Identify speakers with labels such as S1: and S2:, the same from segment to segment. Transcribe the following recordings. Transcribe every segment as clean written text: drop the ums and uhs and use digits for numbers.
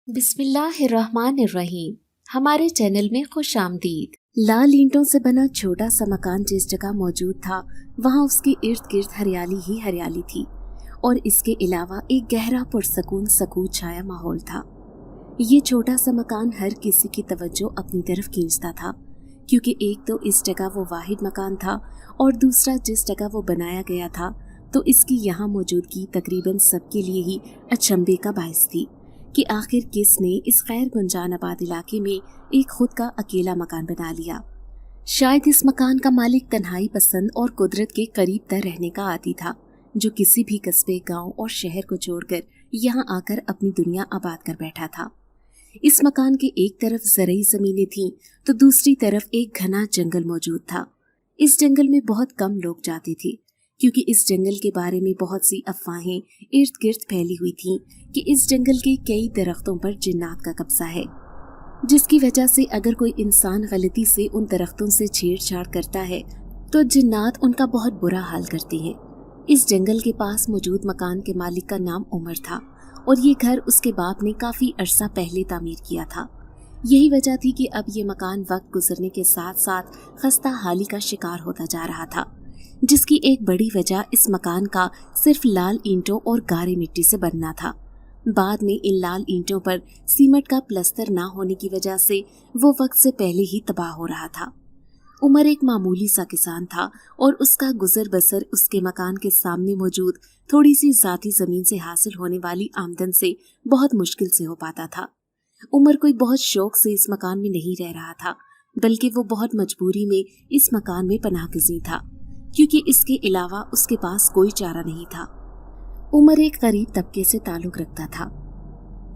S1: बिस्मिल्लाहिर्रहमानिर्रहीम। हमारे चैनल में खुश आमदीद। लाल ईंटों से बना छोटा सा मकान जिस जगह मौजूद था वहाँ उसके इर्द गिर्द हरियाली ही हरियाली थी और इसके अलावा एक गहरा पुरसकून सकून छाया माहौल था। ये छोटा सा मकान हर किसी की तवज्जो अपनी तरफ खींचता था, क्योंकि एक तो इस जगह वो वाहिद मकान था और दूसरा जिस जगह वो बनाया गया था तो इसकी यहाँ मौजूदगी तकरीबन सबके लिए ही अचंभे का बायस थी कि आखिर किसने इस खैर गुंजान आबाद इलाके में एक खुद का अकेला मकान बना लिया। शायद इस मकान का मालिक तन्हाई पसंद और कुदरत के करीब तर रहने का आदी था, जो किसी भी कस्बे, गांव और शहर को छोड़कर यहाँ आकर अपनी दुनिया आबाद कर बैठा था। इस मकान के एक तरफ ज़रई ज़मीनें थीं तो दूसरी तरफ एक घना जंगल मौजूद था। इस जंगल में बहुत कम लोग जाते थे, क्योंकि इस जंगल के बारे में बहुत सी अफवाहें इर्द गिर्द फैली हुई थीं कि इस जंगल के कई दरख्तों पर जिन्नात का कब्जा है, जिसकी वजह से अगर कोई इंसान गलती से उन दरख्तों से छेड़छाड़ करता है तो जिन्नात उनका बहुत बुरा हाल करते हैं। इस जंगल के पास मौजूद मकान के मालिक का नाम उमर था और ये घर उसके बाप ने काफ़ी अरसा पहले तामीर किया था। यही वजह थी कि अब ये मकान वक्त गुजरने के साथ साथ खस्ता हाली का शिकार होता जा रहा था, जिसकी एक बड़ी वजह इस मकान का सिर्फ लाल ईंटों और गारे मिट्टी से बनना था। बाद में इन लाल ईंटों पर सीमेंट का प्लस्तर ना होने की वजह से वो वक्त से पहले ही तबाह हो रहा था। उमर एक मामूली सा किसान था और उसका गुजर बसर उसके मकान के सामने मौजूद थोड़ी सी ज़ाती ज़मीन से हासिल होने वाली आमदन से बहुत मुश्किल से हो पाता था। उमर कोई बहुत शौक से इस मकान में नहीं रह रहा था, बल्कि वो बहुत मजबूरी में इस मकान में पनाहगज़ी था, क्योंकि इसके अलावा उसके पास कोई चारा नहीं था। उमर एक गरीब तबके से ताल्लुक़ रखता था।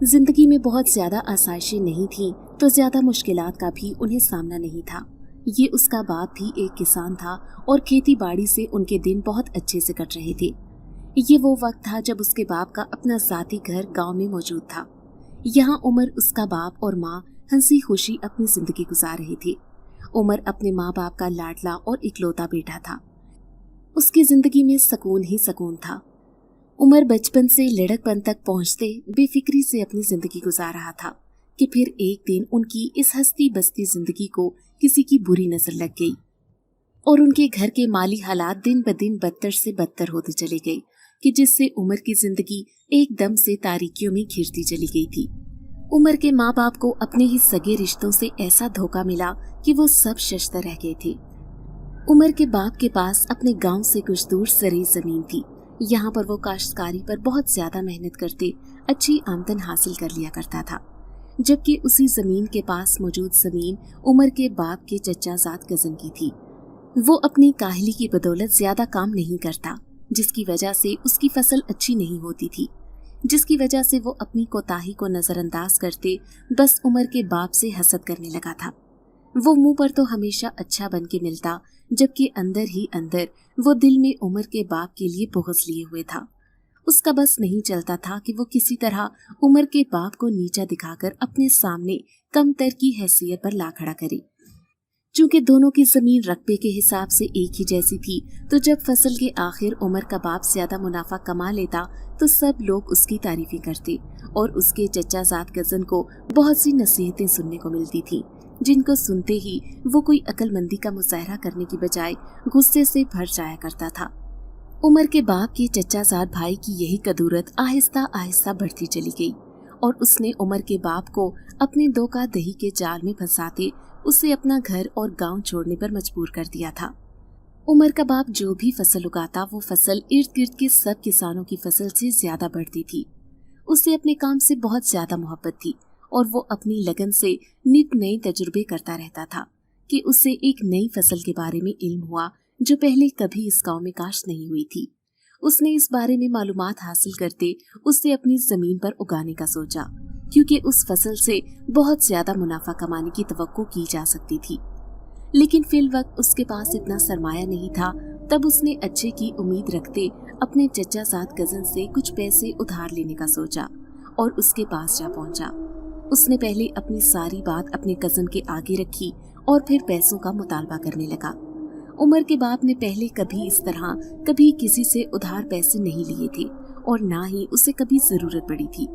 S1: जिंदगी में बहुत ज़्यादा आसाइशें नहीं थीं तो ज़्यादा मुश्किलात का भी उन्हें सामना नहीं था। ये उसका बाप भी एक किसान था और खेती बाड़ी से उनके दिन बहुत अच्छे से कट रहे थे। ये वो वक्त था जब उसके बाप का अपना ज़ाती घर गांव में मौजूद था। यहाँ उमर, उसका बाप और माँ हंसी खुशी अपनी ज़िंदगी गुजार रहे थे। उमर अपने माँ बाप का लाडला और इकलौता बेटा था। उसकी ज़िंदगी में सुकून ही सुकून था। उमर बचपन से लड़कपन तक पहुँचते बेफिक्री से अपनी ज़िंदगी गुजार रहा था कि फिर एक दिन उनकी इस हंसती बसती ज़िंदगी को किसी की बुरी नज़र लग गई और उनके घर के माली हालात दिन ब दिन बदतर से बदतर होते चले गए, कि जिससे उमर की ज़िंदगी एकदम से तारीकियों में घिरती चली गई थी। उमर के माँ बाप को अपने ही सगे रिश्तों से ऐसा धोखा मिला कि वो सब शश्तर रह गए थे। उमर के बाप के पास अपने गांव से कुछ दूर ज़रई ज़मीन थी। यहाँ पर वो काश्तकारी पर बहुत ज़्यादा मेहनत करते अच्छी आमदन हासिल कर लिया करता था, जबकि उसी ज़मीन के पास मौजूद ज़मीन उमर के बाप के चचाजाद कज़न की थी। वो अपनी काहली की बदौलत ज़्यादा काम नहीं करता, जिसकी वजह से उसकी फसल अच्छी नहीं होती थी, जिसकी वजह से वो अपनी कोताही को नज़रअंदाज करते बस उमर के बाप से हसद करने लगा था। वो मुंह पर तो हमेशा अच्छा बन के मिलता, जबकि अंदर ही अंदर वो दिल में उमर के बाप के लिए बुग़्ज़ लिए हुए था। उसका बस नहीं चलता था कि वो किसी तरह उमर के बाप को नीचा दिखाकर अपने सामने कमतर की हैसियत पर ला खड़ा करे। चूंकि दोनों की ज़मीन रकबे के हिसाब से एक ही जैसी थी, तो जब फसल के आखिर उमर का बाप ज़्यादा मुनाफा कमा लेता तो सब लोग उसकी तारीफें करते और उसके चचाजाद कज़न को बहुत सी नसीहतें सुनने को मिलती थी, जिनको सुनते ही वो कोई अक्लमंदी का मुजाहरा करने की बजाय गुस्से से भर जाया करता था। उमर के बाप के चचाजाद भाई की यही कदूरत आहिस्ता आहिस्ता बढ़ती चली गई और उसने उमर के बाप को अपने धोखा दही के जाल में फंसाते उसे अपना घर और गांव छोड़ने पर मजबूर कर दिया था। उमर का बाप जो भी फसल उगाता वो फसल इर्द गिर्द के सब किसानों की फसल से ज्यादा बढ़ती थी। उसे अपने काम से बहुत ज्यादा मोहब्बत थी और वो अपनी लगन से नित नए तजुर्बे करता रहता था कि उसे एक नई फसल के बारे में इल्म हुआ जो पहले कभी इस गांव में काश्त नहीं हुई थी। उसने इस बारे में मालूमात हासिल करते उसे अपनी जमीन पर उगाने का सोचा, क्योंकि उस फसल से बहुत ज्यादा मुनाफा कमाने की तवक्को की जा सकती थी। लेकिन फिल वक्त उसके पास इतना सरमाया नहीं था। तब उसने अच्छे की उम्मीद रखते अपने चचाजाद कज़न से कुछ पैसे उधार लेने का सोचा और उसके पास जा पहुंचा। उसने पहले अपनी सारी बात अपने कज़न के आगे रखी और फिर पैसों का मुतालबा करने लगा। उमर के बाप ने पहले कभी इस तरह कभी किसी से उधार पैसे नहीं लिए थे और ना ही उसे कभी जरूरत पड़ी थी।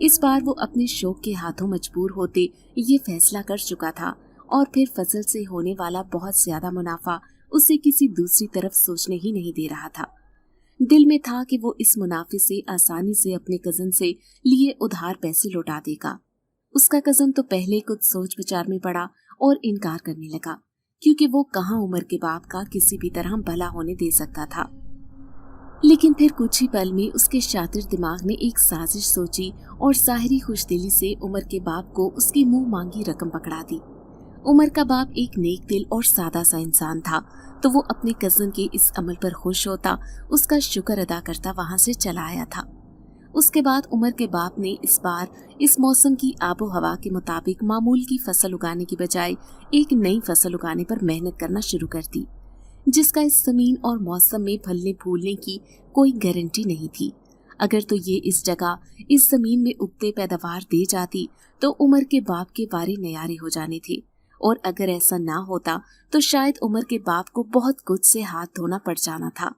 S1: इस बार वो अपने शौक के हाथों मजबूर होते ये फैसला कर चुका था और फिर फसल से होने वाला बहुत ज्यादा मुनाफा उसे किसी दूसरी तरफ सोचने ही नहीं दे रहा था। दिल में था कि वो इस मुनाफे से आसानी से अपने कजन से लिए उधार पैसे लौटा देगा। उसका कजन तो पहले कुछ सोच विचार में पड़ा और इनकार करने लगा, क्योंकि वो कहाँ उमर के बाप का किसी भी तरह भला होने दे सकता था। लेकिन फिर कुछ ही पल में उसके शातिर दिमाग ने एक साजिश सोची और ज़ाहिरी खुशदिली से उमर के बाप को उसकी मुंह मांगी रकम पकड़ा दी। उमर का बाप एक नेक दिल और सादा सा इंसान था, तो वो अपने कजन के इस अमल पर खुश होता, उसका शुक्र अदा करता वहां से चला आया था। उसके बाद उमर के बाप ने इस बार इस मौसम की आबो हवा के मुताबिक मामूल की फसल उगाने की बजाय एक नई फसल उगाने पर मेहनत करना शुरू कर दी, जिसका इस जमीन और मौसम में फलने फूलने की कोई गारंटी नहीं थी। अगर तो ये इस जगह इस जमीन में उगते पैदावार दे जाती तो उमर के बाप के वारे नयारे हो जाने थे, और अगर ऐसा ना होता तो शायद उमर के बाप को बहुत कुछ से हाथ धोना पड़ जाना था।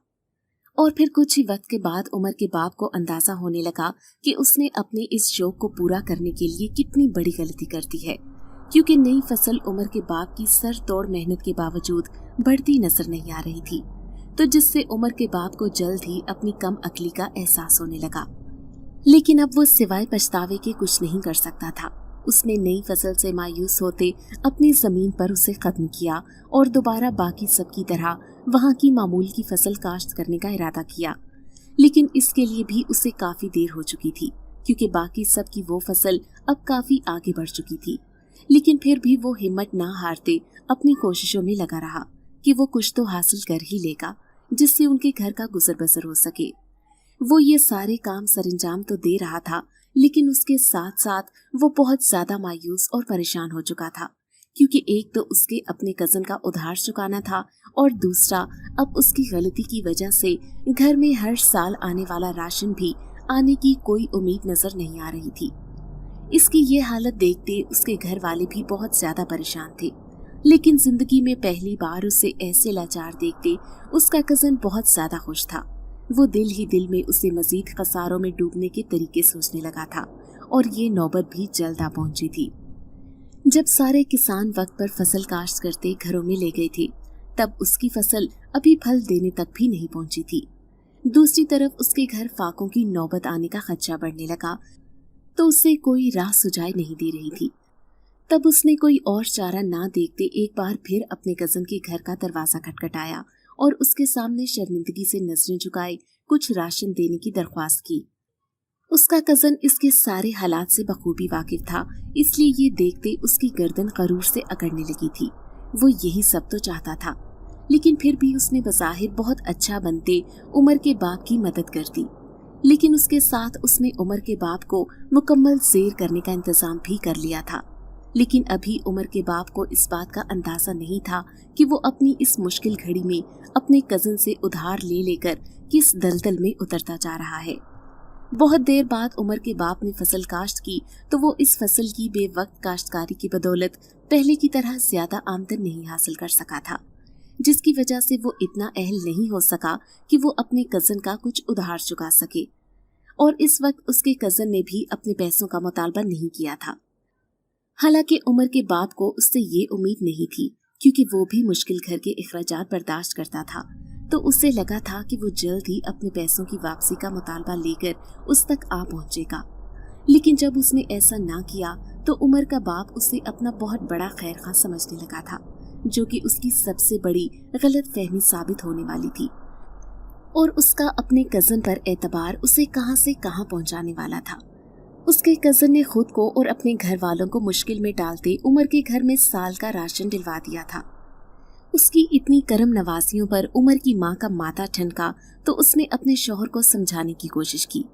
S1: और फिर कुछ ही वक्त के बाद उमर के बाप को अंदाजा होने लगा कि उसने अपने इस शौक को पूरा करने के लिए कितनी बड़ी गलती कर दी है, क्योंकि नई फसल उमर के बाप की सर तोड़ मेहनत के बावजूद बढ़ती नजर नहीं आ रही थी, तो जिससे उमर के बाप को जल्द ही अपनी कम अक्ली का एहसास होने लगा। लेकिन अब वो सिवाय पछतावे के कुछ नहीं कर सकता था। उसने नई फसल से मायूस होते अपनी जमीन पर उसे खत्म किया और दोबारा बाकी सब की तरह वहां की मामूल की फसल काश्त करने का इरादा किया। लेकिन इसके लिए भी उसे काफी देर हो चुकी थी, क्योंकि बाकी सब की वो फसल अब काफी आगे बढ़ चुकी थी। लेकिन फिर भी वो हिम्मत ना हारते अपनी कोशिशों में लगा रहा कि वो कुछ तो हासिल कर ही लेगा, जिससे उनके घर का गुजर बसर हो सके। वो ये सारे काम सरंजाम तो दे रहा था, लेकिन उसके साथ साथ वो बहुत ज्यादा मायूस और परेशान हो चुका था, क्योंकि एक तो उसके अपने कजन का उधार चुकाना था और दूसरा अब उसकी गलती की वजह से घर में हर साल आने वाला राशन भी आने की कोई उम्मीद नजर नहीं आ रही थी। इसकी ये हालत देखते उसके घर वाले भी बहुत ज्यादा परेशान थे, लेकिन जिंदगी में पहली बार उसे ऐसे लाचार देखते उसका कजन बहुत ज्यादा खुश था। वो दिल ही दिल में उसे मजीद खसारों में डूबने के तरीके सोचने लगा था, और ये नौबत भी जल्द आ पहुंची थी। जब सारे किसान वक्त पर फसल काश्त करते घरों में ले गए थे, तब उसकी फसल अभी फल देने तक भी नहीं पहुंची थी। दूसरी तरफ उसके घर फाकों की नौबत आने का खदशा बढ़ने लगा, तो उसे कोई राह सुझाई नहीं दे रही थी। तब उसने कोई और चारा ना देखते एक बार फिर अपने कजन के घर का दरवाजा खटखटाया और उसके सामने शर्मिंदगी से नजरें झुकाए कुछ राशन देने की दरख्वास्त की। उसका कजन इसके सारे हालात से बखूबी वाकिफ था, इसलिए ये देखते उसकी गर्दन गरूर से अकड़ने लगी थी। वो यही सब तो चाहता था, लेकिन फिर भी उसने बज़ाहिर बहुत अच्छा बनते उमर के बाप की मदद कर दी। लेकिन उसके साथ उसने उमर के बाप को मुकम्मल ज़ेर करने का इंतजाम भी कर लिया था। लेकिन अभी उमर के बाप को इस बात का अंदाजा नहीं था कि वो अपनी इस मुश्किल घड़ी में अपने कजन से उधार ले लेकर किस दलदल में उतरता जा रहा है। बहुत देर बाद उमर के बाप ने फसल काश्त की, तो वो इस फसल की बेवक्त काश्तकारी की बदौलत पहले की तरह ज्यादा आमदन नहीं हासिल कर सका था, जिसकी वजह से वो इतना अहल नहीं हो सका कि वो अपने कजन का कुछ उधार चुका सके। और इस वक्त उसके कजन ने भी अपने पैसों का मुतालबा नहीं किया था। हालांकि उमर के बाप को उससे ये उम्मीद नहीं थी, क्योंकि वो भी मुश्किल घर के इखराजात बर्दाश्त करता था, तो उसे लगा था कि वो जल्द ही अपने पैसों की वापसी का मुतालबा लेकर उस तक आ पहुंचेगा। लेकिन जब उसने ऐसा ना किया तो उमर का बाप उसे अपना बहुत बड़ा खैरखा समझने लगा था, जो कि उसकी सबसे बड़ी गलत फहमी साबित होने वाली थी। और उसका अपने कजन पर एतबार उसे कहां से कहां पहुंचाने वाला था। उसके कजन ने खुद को और अपने घर वालों को मुश्किल में डालते उमर के घर में साल का राशन दिलवा दिया था। उसकी इतनी करम नवाजियों पर उमर की माँ का माथा ठनका, तो उसने अपने शौहर को समझाने की कोशिश की,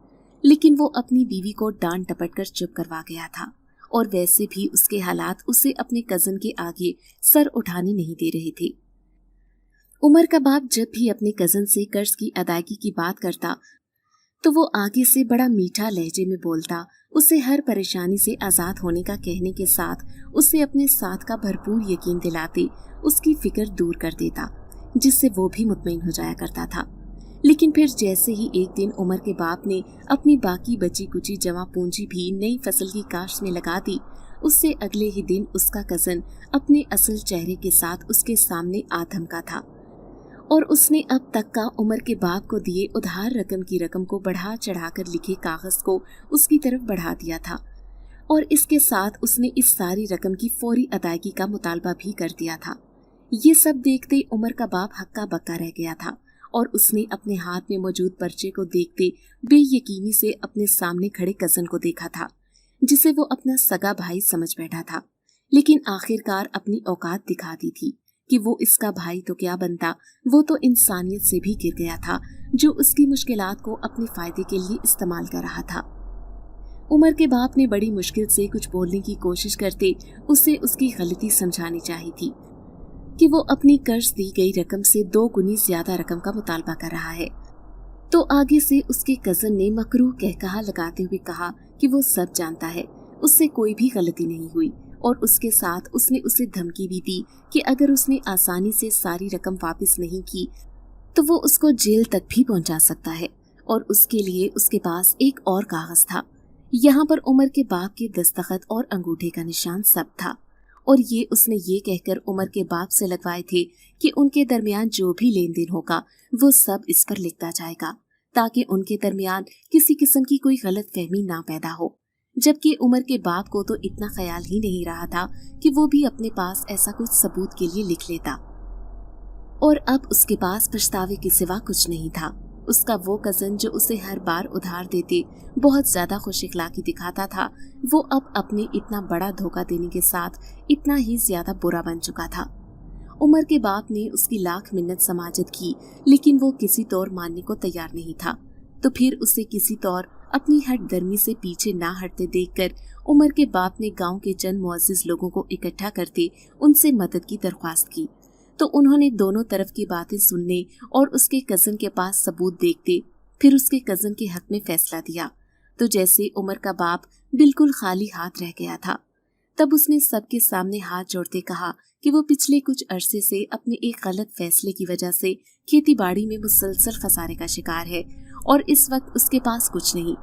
S1: लेकिन वो अपनी बीवी को डांट डपट कर चुप करवा गया था। और वैसे भी उसके हालात उसे अपने कजन के आगे सर उठाने नहीं दे रहे थे। उमर का बाप जब भी अपने कजन से कर्ज की अदायगी की बात करता, तो वो आगे से बड़ा मीठा लहजे में बोलता, उसे हर परेशानी से आज़ाद होने का कहने के साथ उसे अपने साथ का भरपूर यकीन दिलाते उसकी फिक्र दूर कर देता, जिससे वो भी मुतमईन हो जाया करता था। लेकिन फिर जैसे ही एक दिन उमर के बाप ने अपनी बाकी बची कुची जमा पूंजी भी नई फसल की काश्त में लगा दी, उससे अगले ही दिन उसका कजन अपने असल चेहरे के साथ उसके सामने आ धमका था और उसने अब तक का उमर के बाप को दिए उधार रकम की रकम को बढ़ा चढ़ाकर लिखे कागज को उसकी तरफ बढ़ा दिया था और इसके साथ उसने इस सारी रकम की फौरी अदायगी का मुतालबा भी कर दिया था। ये सब देखते उमर का बाप हक्का बक्का रह गया था और उसने अपने हाथ में मौजूद पर्चे को देखते बेयकीनी से अपने सामने खड़े कजन को देखा था, जिसे वो अपना सगा भाई समझ बैठा था, लेकिन आखिरकार अपनी औकात दिखा दी थी कि वो इसका भाई तो क्या बनता, वो तो इंसानियत से भी गिर गया था, जो उसकी मुश्किलात को अपने फायदे के लिए इस्तेमाल कर रहा था। उमर के बाप ने बड़ी मुश्किल से कुछ बोलने की कोशिश करते उसे उसकी गलती समझानी चाहिए थी कि वो अपनी कर्ज दी गई रकम से 2 गुनी ज्यादा रकम का मुतालबा कर रहा है। तो आगे से उसके कजन ने मकरूह कहकहा लगाते हुए कहा कि वो सब जानता है, उससे कोई भी गलती नहीं हुई और उसके साथ उसने उसे धमकी भी दी कि अगर उसने आसानी से सारी रकम वापस नहीं की तो वो उसको जेल तक भी पहुंचा सकता है और उसके लिए उसके पास एक और कागज था। यहाँ पर उमर के बाप के दस्तखत और अंगूठे का निशान सब था और ये उसने ये कहकर उमर के बाप से लगवाए थे कि उनके दरमियान जो भी लेन देन होगा वो सब इस पर लिखता जाएगा, ताकि उनके दरमियान किसी किस्म की कोई गलत फहमी ना पैदा हो। जबकि उमर के बाप को तो इतना ख्याल ही नहीं रहा था कि वो भी अपने पास ऐसा कुछ सबूत के लिए लिख लेता और अब उसके पास पछतावे के सिवा कुछ नहीं था। उसका वो कजन जो उसे हर बार उधार देते बहुत ज्यादा खुश इखलाकी दिखाता था, वो अब अपने इतना बड़ा धोखा देने के साथ इतना ही ज्यादा बुरा बन चुका था। उमर के बाप ने उसकी लाख मिन्नत समाजत की, लेकिन वो किसी तौर मानने को तैयार नहीं था। तो फिर उसे किसी तौर अपनी हट दर्मी से पीछे ना हटते देखकर उमर के बाप ने गांव के चंद मुअज्जिज लोगों को इकट्ठा करते उनसे मदद की दरख्वास्त की। तो उन्होंने दोनों तरफ की बातें सुनने और उसके कजन के पास सबूत देखते फिर उसके कजन के हक में फैसला दिया। तो जैसे उमर का बाप बिल्कुल खाली हाथ रह गया था, तब उसने सबके सामने हाथ जोड़ते कहा कि वो पिछले कुछ अरसे से अपने एक गलत फैसले की वजह से खेती बाड़ी में मुसलसल खसारे का शिकार है और इस वक्त उसके पास कुछ नहीं,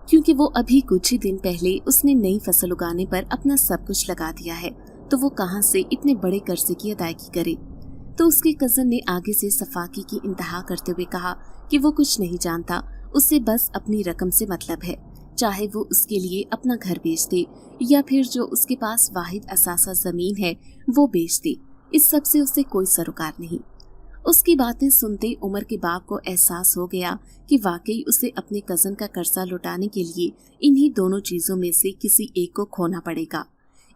S1: क्योंकि वो अभी कुछ ही दिन पहले उसने नई फसल उगाने पर अपना सब कुछ लगा दिया है, तो वो कहां से इतने बड़े कर्जे की अदायगी करे। तो उसके कजन ने आगे से सफाकी की इंतहा करते हुए कहा कि वो कुछ नहीं जानता, उसे बस अपनी रकम से मतलब है, चाहे वो उसके लिए अपना घर बेच दे या फिर जो उसके पास वाहिद असासा जमीन है वो बेच दे, इस सब से उसे कोई सरोकार नहीं। उसकी बातें सुनते उमर के बाप को एहसास हो गया कि वाकई उसे अपने कजन का कर्जा लौटाने के लिए इन्हीं दोनों चीजों में से किसी एक को खोना पड़ेगा।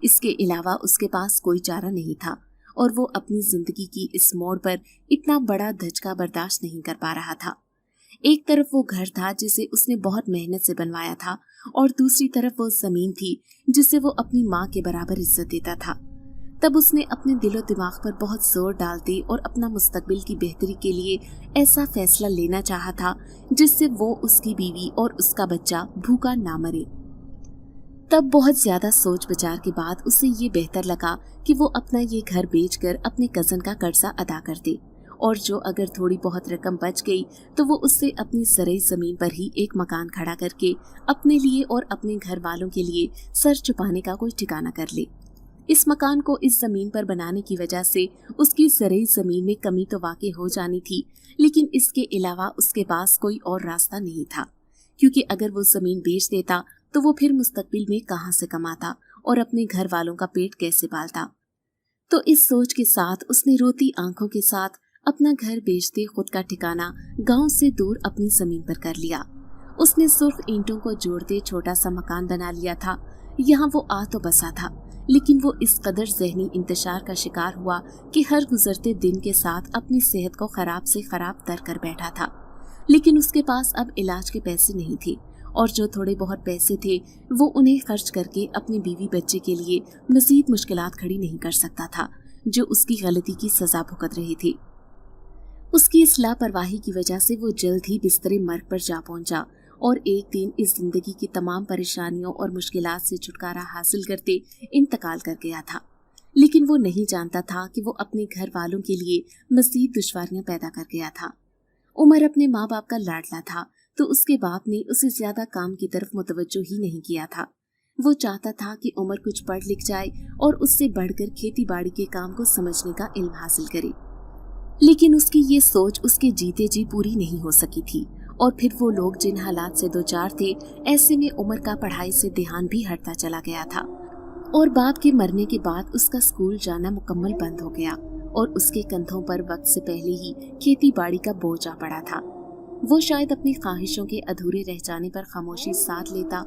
S1: इसके अलावा उसके पास कोई चारा नहीं था और वो अपनी जिंदगी की इस मोड़ पर इतना बड़ा धचका बर्दाश्त नहीं कर पा रहा था। एक तरफ वो घर था जिसे उसने बहुत मेहनत से बनवाया था और दूसरी तरफ वो जमीन थी जिसे वो अपनी माँ के बराबर इज्जत देता था। तब उसने अपने दिलो दिमाग पर बहुत जोर डालते और अपना मुस्तकबिल की बेहतरी के लिए ऐसा फैसला लेना चाहा था जिससे वो, उसकी बीवी और उसका बच्चा भूखा ना मरे। तब बहुत ज्यादा सोच विचार के बाद उसे ये बेहतर लगा कि वो अपना ये घर बेचकर अपने कजन का कर्जा अदा कर दे और जो अगर थोड़ी बहुत रकम बच गई तो वो उससे अपनी ज़रई ज़मीन पर ही एक मकान खड़ा करके अपने लिए और अपने घर वालों के लिए सर छुपाने का कोई ठिकाना कर ले। इस मकान को इस जमीन पर बनाने की वजह से उसकी ज़रई ज़मीन में कमी तो वाकई हो जानी थी, लेकिन इसके अलावा उसके पास कोई और रास्ता नहीं था, क्योंकि अगर वो जमीन बेच देता तो वो फिर मुस्तकबिल में कहां से कमाता और अपने घर वालों का पेट कैसे पालता। तो इस सोच के साथ उसने रोती आंखों के साथ अपना घर बेचते खुद का ठिकाना गांव से दूर अपनी जमीन पर कर लिया। उसने सुर्ख ईंटों को जोड़ते छोटा सा मकान बना लिया था। यहाँ वो आ तो बसा था, लेकिन वो इस कदर जहनी इंतशार का शिकार हुआ कि हर गुजरते दिन के साथ अपनी सेहत को खराब से खराब तर कर बैठा था। लेकिन उसके पास अब इलाज के पैसे नहीं थे और जो थोड़े बहुत पैसे थे वो उन्हें खर्च करके अपनी बीवी बच्चे के लिए मजीद मुश्किलात खड़ी नहीं कर सकता था, जो उसकी गलती की सजा भुगत रही थी। उसकी इस लापरवाही की वजह से वो जल्द ही बिस्तरे मर्ग पर जा पहुंचा और एक दिन इस जिंदगी की तमाम परेशानियों और मुश्किलात से छुटकारा हासिल करते इंतकाल कर गया था। लेकिन वो नहीं जानता था कि वो अपने घर वालों के लिए मजीद दुश्वारियां पैदा कर गया था। उमर अपने माँ बाप का लाडला था, तो उसके बाप ने उसे ज्यादा काम की तरफ मुतवज्जो ही नहीं किया था। वो चाहता था कि उमर कुछ पढ़ लिख जाए और उससे बढ़कर खेती बाड़ी के काम को समझने का इल्म हासिल करे। लेकिन उसकी ये सोच उसके जीते जी पूरी नहीं हो सकी थी, और फिर वो लोग जिन हालात से दो चार थे, ऐसे में उमर का पढ़ाई से ध्यान भी हटता चला गया था, और बाप के मरने के बाद उसका स्कूल जाना मुकम्मल बंद हो गया, और उसके कंधों पर वक्त से पहले ही खेती बाड़ी का बोझ आ पड़ा था। वो शायद अपनी ख्वाहिशों के अधूरे रह जाने पर खामोशी साथ लेता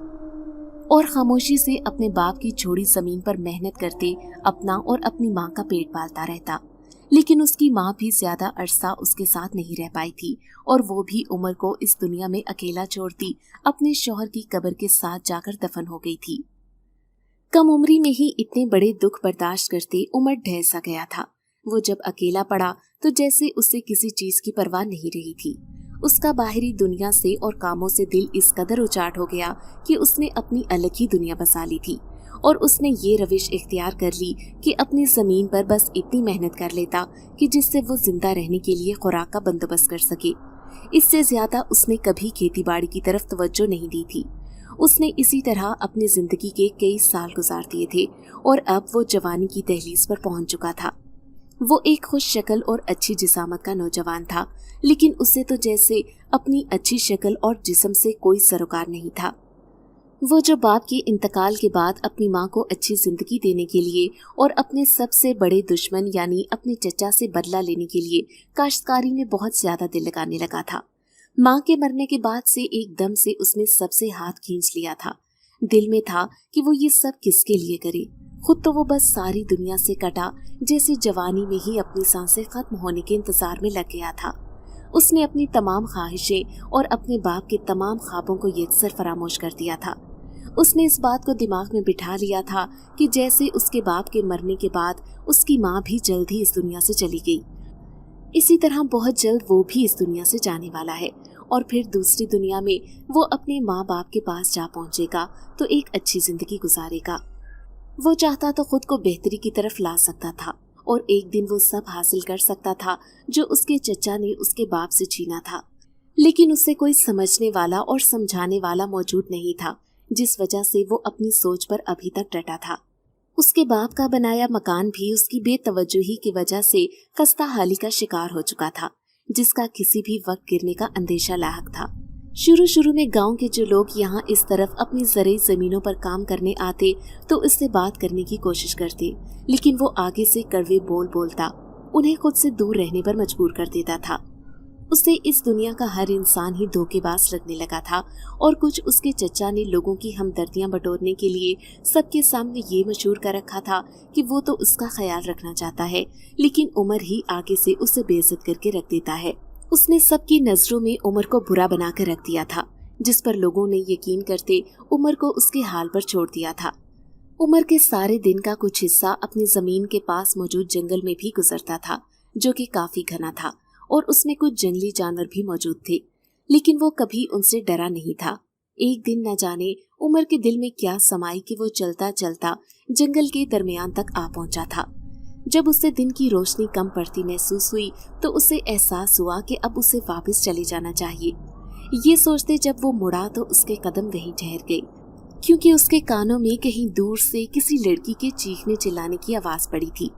S1: और खामोशी से अपने बाप की छोड़ी जमीन पर मेहनत करते अपना और अपनी माँ का पेट पालता रहता। लेकिन उसकी माँ भी ज्यादा अरसा उसके साथ नहीं रह पाई थी, और वो भी उमर को इस दुनिया में अकेला छोड़ती अपने शौहर की कब्र के साथ जाकर दफन हो गई थी। कम उम्री में ही इतने बड़े दुख बर्दाश्त करते उमर ढह सा गया था। वो जब अकेला पड़ा तो जैसे उसे किसी चीज की परवाह नहीं रही थी। उसका बाहरी दुनिया से और कामों से दिल इस कदर उचाट हो गया कि उसने अपनी अलग ही दुनिया बसा ली थी, और उसने ये रविश इख्तियार कर ली कि अपनी जमीन पर बस इतनी मेहनत कर लेता कि जिससे वो जिंदा रहने के लिए खुराक का बंदोबस्त कर सके। इससे ज्यादा उसने कभी खेती बाड़ी की तरफ तवज्जो नहीं दी थी। उसने इसी तरह अपनी जिंदगी के कई साल गुजार दिए थे, और अब वो जवानी की दहलीज पर पहुंच चुका था। वो एक खुश शक्ल और अच्छी जिसामत का नौजवान था, लेकिन उसे तो जैसे अपनी अच्छी शक्ल और जिस्म से कोई सरोकार नहीं था। वो जो बाप के इंतकाल के बाद अपनी माँ को अच्छी जिंदगी देने के लिए और अपने सबसे बड़े दुश्मन यानी अपने चचा से बदला लेने के लिए काश्तकारी में बहुत ज्यादा दिल लगाने लगा था। माँ के मरने के बाद से एकदम से उसने सबसे हाथ खींच लिया था। दिल में था कि वो ये सब किसके लिए करे। खुद तो वो बस सारी दुनिया से कटा, जैसे जवानी में ही अपनी सांसें खत्म होने के इंतजार में लग गया था। उसने अपनी तमाम ख्वाहिशें और अपने बाप के तमाम ख्वाबों को यकसर फरामोश कर दिया था। उसने इस बात को दिमाग में बिठा लिया था कि जैसे उसके बाप के मरने के बाद उसकी माँ भी जल्द ही इस दुनिया से चली गई, इसी तरह बहुत जल्द वो भी इस दुनिया से जाने वाला है, और फिर दूसरी दुनिया में वो अपने माँ बाप के पास जा पहुंचेगा तो एक अच्छी जिंदगी गुजारेगा। वो चाहता तो खुद को बेहतरी की तरफ ला सकता था, और एक दिन वो सब हासिल कर सकता था जो उसके चचा ने उसके बाप से छीना था। लेकिन उसे कोई समझने वाला और समझाने वाला मौजूद नहीं था, जिस वजह से वो अपनी सोच पर अभी तक डटा था। उसके बाप का बनाया मकान भी उसकी बेतवज्जोही की वजह से खस्ता हाली का शिकार हो चुका था, जिसका किसी भी वक्त गिरने का अंदेशा लाहक था। शुरू में गांव के जो लोग यहाँ इस तरफ अपनी ज़रूरी जमीनों पर काम करने आते तो उससे बात करने की कोशिश करते, लेकिन वो आगे से कड़वे बोल बोलता उन्हें खुद से दूर रहने पर मजबूर कर देता था। उसे इस दुनिया का हर इंसान ही धोखेबाज लगने लगा था, और कुछ उसके चचा ने लोगों की हमदर्दियां बटोरने के लिए सबके सामने ये मशहूर कर रखा था कि वो तो उसका ख्याल रखना चाहता है, लेकिन उमर ही आगे से उसे बेइज्जत करके रख देता है। उसने सबकी नजरों में उमर को बुरा बना कर रख दिया था, जिस पर लोगों ने यकीन करते उमर को उसके हाल पर छोड़ दिया था। उमर के सारे दिन का कुछ हिस्सा अपनी जमीन के पास मौजूद जंगल में भी गुजरता था, जो कि काफी घना था, और उसमें कुछ जंगली जानवर भी मौजूद थे, लेकिन वो कभी उनसे डरा नहीं था। एक दिन न जाने उमर के दिल में क्या समाई कि वो चलता चलता जंगल के दरमियान तक आ पहुंचा था। जब उसे दिन की रोशनी कम पड़ती महसूस हुई तो उसे एहसास हुआ कि अब उसे वापस चले जाना चाहिए। ये सोचते जब वो मुड़ा तो उसके कदम वहीं ठहर गए, क्योंकि उसके कानों में कहीं दूर से किसी लड़की के चीखने चिल्लाने की आवाज पड़ी थी।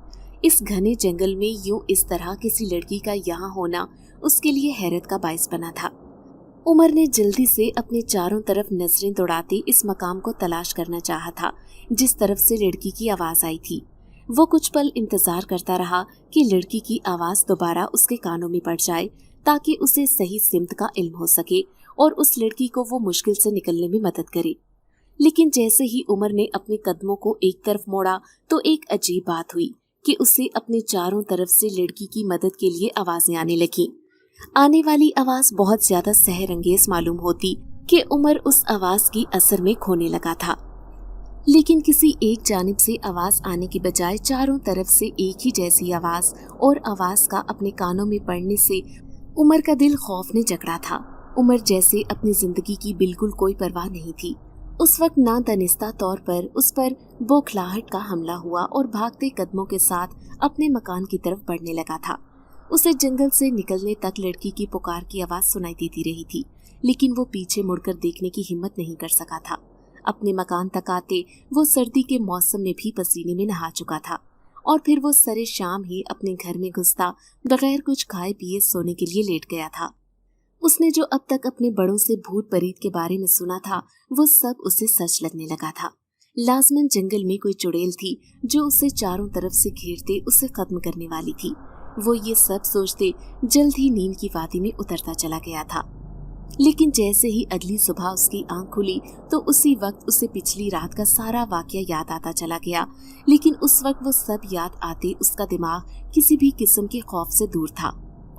S1: इस घने जंगल में यूं इस तरह किसी लड़की का यहाँ होना उसके लिए हैरत का बाइस बना था। उमर ने जल्दी से अपने चारों तरफ नजरें दौड़ाते इस मकाम को तलाश करना चाहा था जिस तरफ से लड़की की आवाज आई थी। वो कुछ पल इंतजार करता रहा कि लड़की की आवाज दोबारा उसके कानों में पड़ जाए, ताकि उसे सही सिमत का इल्म हो सके और उस लड़की को वो मुश्किल से निकलने में मदद करे। लेकिन जैसे ही उमर ने अपने कदमों को एक तरफ मोड़ा तो एक अजीब बात हुई कि उसे अपने चारों तरफ से लड़की की मदद के लिए आवाजें आने लगी। आने वाली आवाज बहुत ज्यादा सहरंगेज मालूम होती कि उमर उस आवाज की असर में खोने लगा था। लेकिन किसी एक जानिब से आवाज आने की बजाय चारों तरफ से एक ही जैसी आवाज, और आवाज का अपने कानों में पड़ने से उमर का दिल खौफ ने जकड़ा था। उमर जैसे अपनी जिंदगी की बिल्कुल कोई परवाह नहीं थी। उस वक्त ना दानिस्ता तौर पर उस पर बौखलाहट का हमला हुआ और भागते कदमों के साथ अपने मकान की तरफ बढ़ने लगा था। उसे जंगल से निकलने तक लड़की की पुकार की आवाज सुनाई देती रही थी, लेकिन वो पीछे मुड़कर देखने की हिम्मत नहीं कर सका था। अपने मकान तक आते वो सर्दी के मौसम में भी पसीने में नहा चुका था और फिर वो सरे शाम ही अपने घर में घुसता बगैर कुछ खाए पिए सोने के लिए लेट गया था। उसने जो अब तक अपने बड़ों से भूत प्रेत के बारे में सुना था वो सब उसे सच लगने लगा था। लाजमन जंगल में कोई चुड़ैल थी जो उसे चारों तरफ से घेरते उसे खत्म करने वाली थी। वो ये सब सोचते जल्द ही नींद की वादी में उतरता चला गया था। लेकिन जैसे ही अगली सुबह उसकी आंख खुली तो उसी वक्त उसे पिछली रात का सारा वाकया याद आता चला गया। लेकिन उस वक्त वो सब याद आते उसका दिमाग किसी भी किस्म के खौफ से दूर था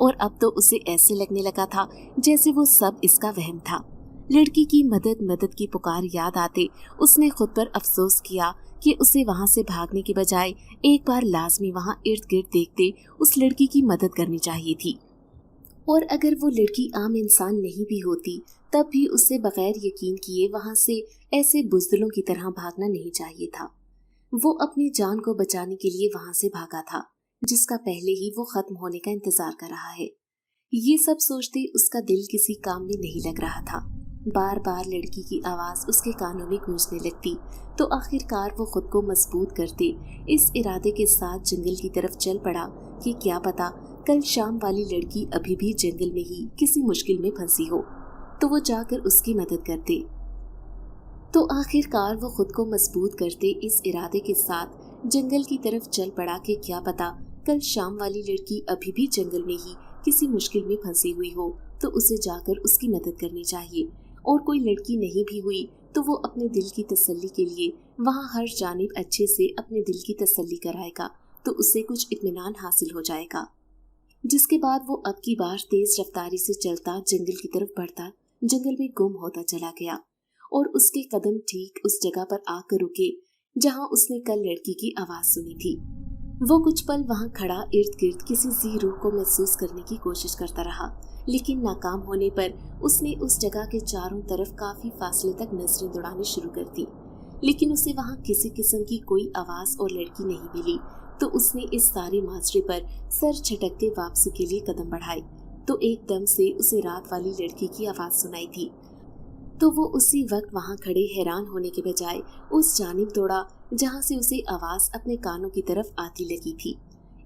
S1: और अब तो उसे ऐसे लगने लगा था जैसे वो सब इसका वहम था। लड़की की मदद की पुकार याद आते उसने खुद पर अफसोस किया कि उसे वहां से भागने के बजाय एक बार लाजमी वहां इर्द गिर्द देखते उस लड़की की मदद करनी चाहिए थी। और अगर वो लड़की आम इंसान नहीं भी होती तब भी उसे बगैर यकीन किए वहां से ऐसे बुज़दिलों की तरह भागना नहीं चाहिए था। वो अपनी जान को बचाने के लिए वहां से भागा था जिसका पहले ही वो खत्म होने का इंतजार कर रहा है। ये सब सोचते उसका दिल किसी काम में नहीं लग रहा था। बार बार लड़की की आवाज उसके कानों में गूंजने लगती तो आखिरकार वो खुद को मजबूत करते इस इरादे के साथ जंगल की तरफ चल पड़ा कि क्या पता कल शाम वाली लड़की अभी भी जंगल में ही किसी मुश्किल में फंसी हो तो वो जाकर उसकी मदद करते। तो आखिरकार वो खुद को मजबूत करते इस इरादे के साथ जंगल की तरफ चल पड़ा कि क्या पता कल शाम वाली लड़की अभी भी जंगल में ही किसी मुश्किल में फंसी हुई हो तो उसे जाकर उसकी मदद करनी चाहिए। और कोई लड़की नहीं भी हुई तो वो अपने दिल की तसल्ली के लिए वहाँ हर जानिब अच्छे से अपने दिल की तसल्ली कराएगा तो उसे कुछ इत्मीनान हासिल हो जाएगा। जिसके बाद वो अब की बार तेज रफ्तारी से चलता जंगल की तरफ बढ़ता जंगल में गुम होता चला गया और उसके कदम ठीक उस जगह पर आकर रुके जहाँ उसने कल लड़की की आवाज सुनी थी। वो कुछ पल वहाँ खड़ा इर्द गिर्द किसी ज़ी रूह को महसूस करने की कोशिश करता रहा, लेकिन नाकाम होने पर उसने उस जगह के चारों तरफ काफी फासले तक नजरें दौड़ानी शुरू कर दी, लेकिन उसे वहाँ किसी किस्म की कोई आवाज और लड़की नहीं मिली। तो उसने इस सारे माजरे पर सर झटकते वापसी के लिए कदम बढ़ाए तो एकदम से उसे रात वाली लड़की की आवाज सुनाई थी। तो वो उसी वक्त वहाँ खड़े हैरान होने के बजाय उस जानिब दौड़ा जहाँ से उसे आवाज अपने कानों की तरफ आती लगी थी।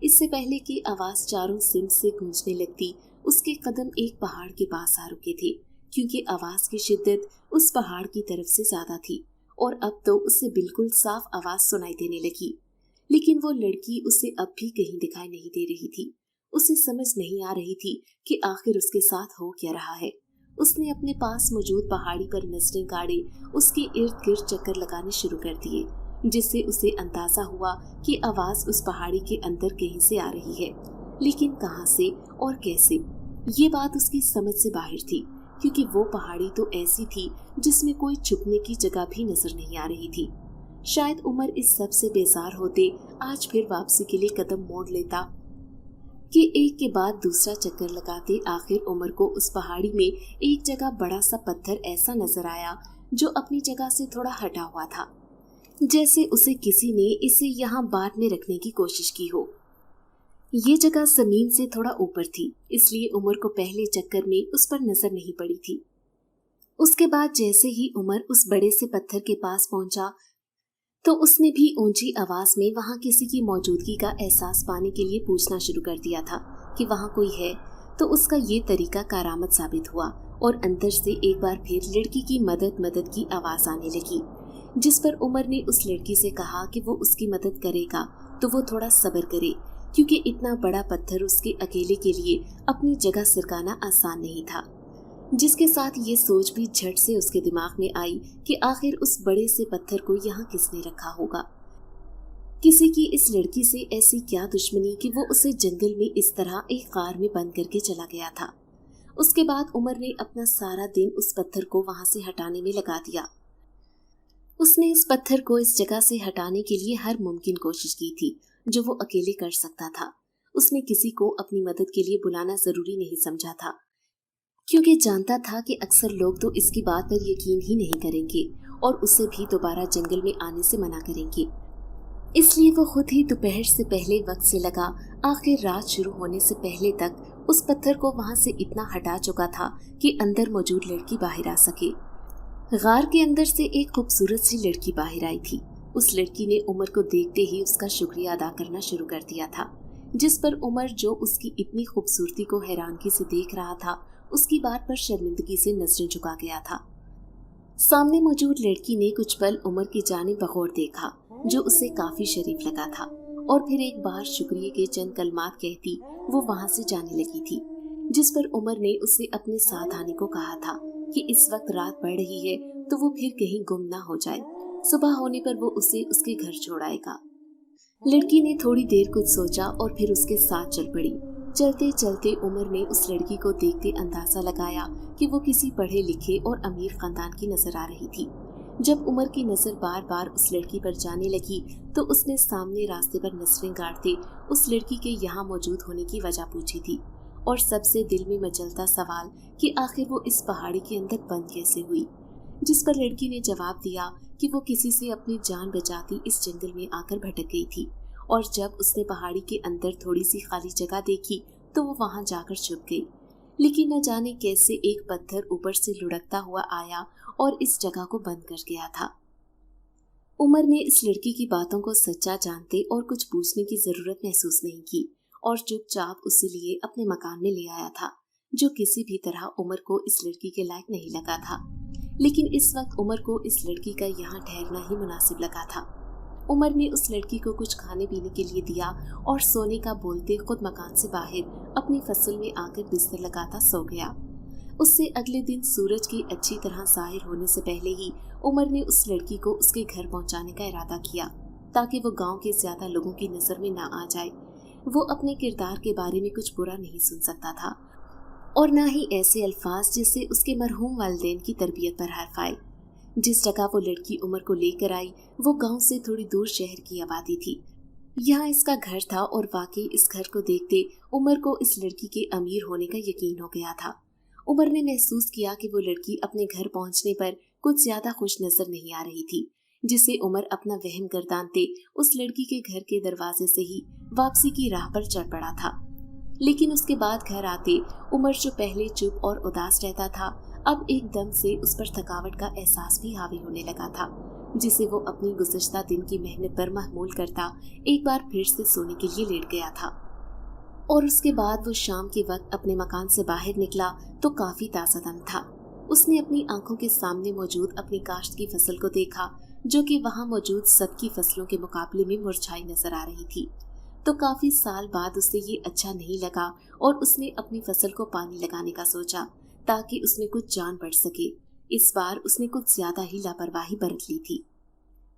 S1: इससे पहले कि आवाज चारों सिम से गूंजने लगती उसके कदम एक पहाड़ के पास आ रुके थे, क्योंकि आवाज की शिद्दत उस पहाड़ की तरफ से ज्यादा थी और अब तो उसे बिल्कुल साफ आवाज सुनाई देने लगी। लेकिन वो लड़की उसे अब भी कहीं दिखाई नहीं दे रही थी। उसे समझ नहीं आ रही थी कि आखिर उसके साथ हो क्या रहा है। उसने अपने पास मौजूद पहाड़ी पर नजरें गाड़े उसके इर्द गिर्द चक्कर लगाने शुरू कर दिए, जिससे उसे अंदाजा हुआ कि आवाज उस पहाड़ी के अंदर कहीं से आ रही है, लेकिन कहां से और कैसे ये बात उसकी समझ से बाहर थी, क्योंकि वो पहाड़ी तो ऐसी थी जिसमें कोई छुपने की जगह भी नजर नहीं आ रही थी। शायद उमर इस सब से बेजार होते आज फिर वापसी के लिए कदम मोड़ लेता कि एक के बाद दूसरा चक्कर लगाते आखिर उमर को उस पहाड़ी में एक जगह बड़ा सा पत्थर ऐसा नजर आया जो अपनी जगह से थोड़ा हटा हुआ था, जैसे उसे किसी ने इसे यहाँ बाट में रखने की कोशिश की हो। ये जगह जमीन से थोड़ा ऊपर थी, इसलिए उमर को पहले चक्कर में उस पर नजर नहीं पड़ी थी। उसके बाद जैसे ही उमर उस बड़े से पत्थर के पास पहुंचा तो उसने भी ऊंची आवाज में वहां किसी की मौजूदगी का एहसास पाने के लिए पूछना शुरू कर दिया था कि वहां कोई है। तो उसका ये तरीका कारामत साबित हुआ और अंदर से एक बार फिर लड़की की मदद की आवाज आने लगी, जिस पर उमर ने उस लड़की से कहा कि वो उसकी मदद करेगा तो वो थोड़ा सब्र करे, क्योंकि इतना बड़ा पत्थर उसके अकेले के लिए अपनी जगह सिरकाना आसान नहीं था। जिसके साथ ये सोच भी झट से उसके दिमाग में आई कि आखिर उस बड़े से पत्थर को यहाँ किसने रखा होगा। किसी की इस लड़की से ऐसी क्या दुश्मनी कि वो उसे जंगल में इस तरह एक कार में बंद करके चला गया था। उसके बाद उमर ने अपना सारा दिन उस पत्थर को वहां से हटाने में लगा दिया। उसने इस पत्थर को इस जगह से हटाने के लिए हर मुमकिन कोशिश की थी जो वो अकेले कर सकता था। उसने किसी को अपनी मदद के लिए बुलाना जरूरी नहीं समझा था, क्योंकि जानता था कि अक्सर लोग तो इसकी बात पर यकीन ही नहीं करेंगे और उसे भी दोबारा जंगल में आने से मना करेंगे। इसलिए वो खुद ही दोपहर से पहले वक्त से लगा आखिर रात शुरू होने से पहले तक उस पत्थर को वहां से इतना हटा चुका था कि अंदर मौजूद लड़की बाहर आ सके। गार के अंदर से एक खूबसूरत सी लड़की बाहर आई थी। उस लड़की ने उमर को देखते ही उसका शुक्रिया अदा करना शुरू कर दिया था, जिस पर उमर, जो उसकी इतनी खूबसूरती को हैरानगी से देख रहा था, उसकी बात पर शर्मिंदगी से नजरें झुका गया था। सामने मौजूद लड़की ने कुछ पल उमर की जानिब बगौर देखा, जो उसे काफी शरीफ लगा था, और फिर एक बार शुक्रिया के चंद कलमात कहती वो वहां से जाने लगी थी, जिस पर उमर ने उसे अपने साथ आने को कहा था कि इस वक्त रात बढ़ रही है तो वो फिर कहीं गुम ना हो जाए, सुबह होने पर वो उसे उसके घर छोड़ आएगा। लड़की ने थोड़ी देर कुछ सोचा और फिर उसके साथ चल पड़ी। चलते चलते उमर ने उस लड़की को देखते अंदाजा लगाया कि वो किसी पढ़े लिखे और अमीर खानदान की नजर आ रही थी। जब उमर की नजर बार बार उस लड़की पर जाने लगी तो उसने सामने रास्ते पर नजरें गाड़ते उस लड़की के यहाँ मौजूद होने की वजह पूछी थी, और सबसे दिल में मचलता सवाल कि आखिर वो इस पहाड़ी के अंदर बंद कैसे हुई, जिस पर लड़की ने जवाब दिया कि वो किसी से अपनी जान बचाती इस जंगल में आकर भटक गई थी, और जब उसने पहाड़ी के अंदर थोड़ी सी खाली जगह देखी तो वो वहां जाकर छुप गई। लेकिन न जाने कैसे एक पत्थर ऊपर से लुढ़कता हुआ आया और इस जगह को बंद कर गया था। उमर ने इस लड़की की बातों को सच्चा जानते और कुछ पूछने की जरूरत महसूस नहीं की, और चुपचाप उसे लिए अपने मकान में ले आया था, जो किसी भी तरह उमर को इस लड़की के लायक नहीं लगा था। लेकिन इस वक्त उमर को इस लड़की का यहाँ ठहरना ही मुनासिब लगा था। उमर ने उस लड़की को कुछ खाने पीने के लिए दिया और सोने का बोलते खुद मकान से बाहर अपनी फसल में आकर बिस्तर लगाता सो गया। उससे अगले दिन सूरज की अच्छी तरह जाहिर होने से पहले ही उमर ने उस लड़की को उसके घर पहुंचाने का इरादा किया, ताकि वो गांव के ज्यादा लोगों की नजर में ना आ जाए। वो अपने किरदार के बारे में कुछ बुरा नहीं सुन सकता था, और न ही ऐसे अल्फाज जिससे उसके मरहूम वालिदैन की तरबियत पर हर्फ आए। जिस जगह वो लड़की उमर को लेकर आई वो गांव से थोड़ी दूर शहर की आबादी थी। यहाँ इसका घर था, और वाकई इस घर को देखते उमर को इस लड़की के अमीर होने का यकीन हो गया था। उमर ने महसूस किया कि वो लड़की अपने घर पहुंचने पर कुछ ज्यादा खुश नजर नहीं आ रही थी, जिसे उमर अपना वहम गर्दानते उस लड़की के घर के दरवाजे से ही वापसी की राह पर चढ़ पड़ा था। लेकिन उसके बाद घर आते उमर, जो पहले चुप और उदास रहता था, अब एकदम से उस पर थकावट का एहसास भी हावी होने लगा था, जिसे वो अपनी गुज़श्ता दिन की मेहनत पर महमूल करता एक बार फिर से सोने के लिए लेट गया था। और उसके बाद वो शाम के वक्त अपने मकान से बाहर निकला तो काफी ताज़ादम था। उसने अपनी आंखों के सामने मौजूद अपनी काश्त की फसल को देखा, जो कि वहाँ मौजूद सबकी फसलों के मुकाबले में मुरझाई नजर आ रही थी। तो काफी साल बाद उसे ये अच्छा नहीं लगा, और उसने अपनी फसल को पानी लगाने का सोचा ताकि उसमें कुछ जान बढ़ सके। इस बार उसने कुछ ज्यादा ही लापरवाही बरत ली थी।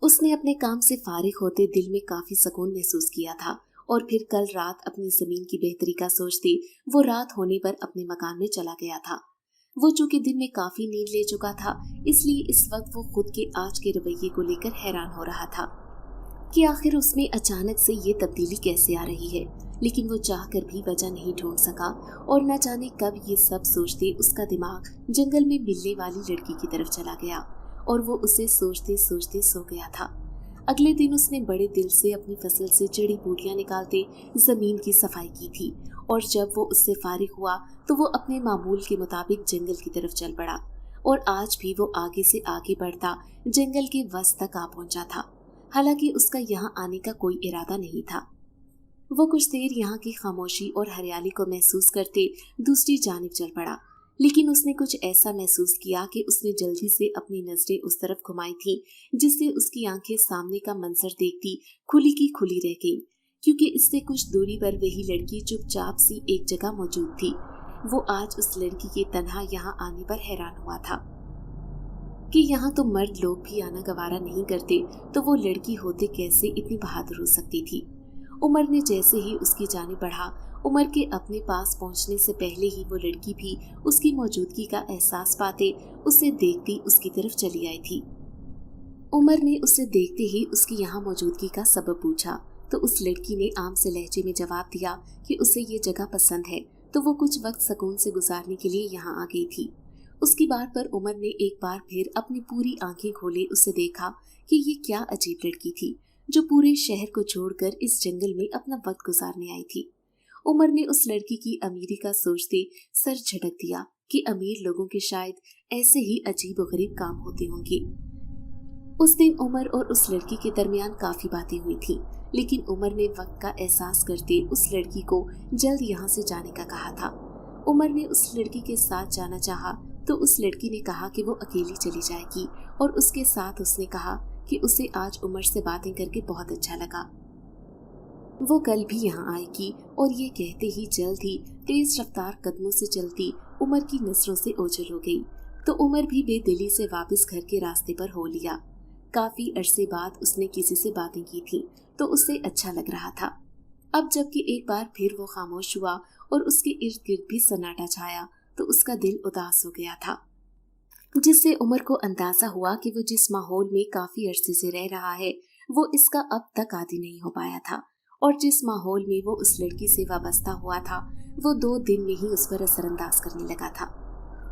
S1: उसने अपने काम से फारिग होते दिल में काफी सुकून महसूस किया था, और फिर कल रात अपनी जमीन की बेहतरी का सोचते वो रात होने पर अपने मकान में चला गया था। वो चूंकि दिन में काफी नींद ले चुका था, इसलिए इस वक्त वो खुद के आज के रवैये को लेकर हैरान हो रहा था कि आखिर उसमें अचानक से ये तब्दीली कैसे आ रही है। लेकिन वो चाहकर भी वजह नहीं ढूंढ सका, और न जाने कब ये सब सोचते उसका दिमाग जंगल में मिलने वाली लड़की की तरफ चला गया, और वो उसे सोचते सोचते सो गया था। अगले दिन उसने बड़े दिल से अपनी फसल से जड़ी बूटियां निकालते जमीन की सफाई की थी, और जब वो उससे फारिग हुआ तो वो अपने मामूल के मुताबिक जंगल की तरफ चल पड़ा, और आज भी वो आगे से आगे बढ़ता जंगल के वस्त तक आ पहुंचा था। हालांकि उसका यहाँ आने का कोई इरादा नहीं था। वो कुछ देर यहाँ की खामोशी और हरियाली को महसूस करते दूसरी जानिब चल पड़ा, लेकिन उसने कुछ ऐसा महसूस किया कि उसने जल्दी से अपनी नजरें उस तरफ घुमाई थी, जिससे उसकी आंखें सामने का मंजर देखती खुली की खुली रह गईं, क्योंकि इससे कुछ दूरी पर वही लड़की चुपचाप सी एक जगह मौजूद थी। वो आज उस लड़की के तन्हा यहाँ आने पर हैरान हुआ था कि यहाँ तो मर्द लोग भी आना गवारा नहीं करते, तो वो लड़की होते कैसे इतनी बहादुर हो सकती थी। उमर ने जैसे ही उसकी जाने बढ़ा, उमर के अपने पास पहुंचने से पहले ही वो लड़की भी उसकी मौजूदगी का एहसास पाते उसे देखती उसकी तरफ चली आई थी। उमर ने उसे देखते ही उसकी यहाँ मौजूदगी का सबब पूछा, तो उस लड़की ने आम से लहजे में जवाब दिया कि उसे ये जगह पसंद है, तो वो कुछ वक्त सुकून से गुजारने के लिए यहाँ आ गई थी। उसकी बात पर उमर ने एक बार फिर अपनी पूरी आंखें खोले उसे देखा कि ये क्या अजीब लड़की थी, जो पूरे शहर को छोड़कर इस जंगल में अपना वक्त गुजारने आई थी। उमर ने उस लड़की की अमीरी का सोचते सर झटक दिया कि अमीर लोगों के शायद ऐसे ही अजीबोगरीब काम होते होंगे। उस दिन उमर और उस लड़की के दरमियान काफी बातें हुई थी, लेकिन उमर ने वक्त का एहसास करते उस लड़की को जल्द यहाँ से जाने का कहा था। उमर ने उस लड़की के साथ जाना चाहा तो उस लड़की ने कहा कि वो अकेली चली जाएगी, और उसके साथ उसने कहा कि उसे आज उमर से बातें करके बहुत अच्छा लगा, वो कल भी यहाँ आएगी। और ये कहते ही जल्द ही तेज रफ्तार कदमों से चलती उमर की नजरों से ओझल हो गई। तो उमर भी बेदिली से वापस घर के रास्ते पर हो लिया। काफी अरसे बाद उसने किसी से बातें की थी तो उसे अच्छा लग रहा था। अब जबकि एक बार फिर वो खामोश हुआ और उसके इर्द गिर्द भी सन्नाटा छाया तो उसका दिल उदास हो गया था, जिससे उमर को अंदाजा हुआ कि वो जिस माहौल में काफी अरसे से रह रहा है वो इसका अब तक आदी नहीं हो पाया था, और जिस माहौल में वो उस लड़की से वाबस्ता हुआ था वो 2 दिन में ही उस पर असरअंदाज करने लगा था,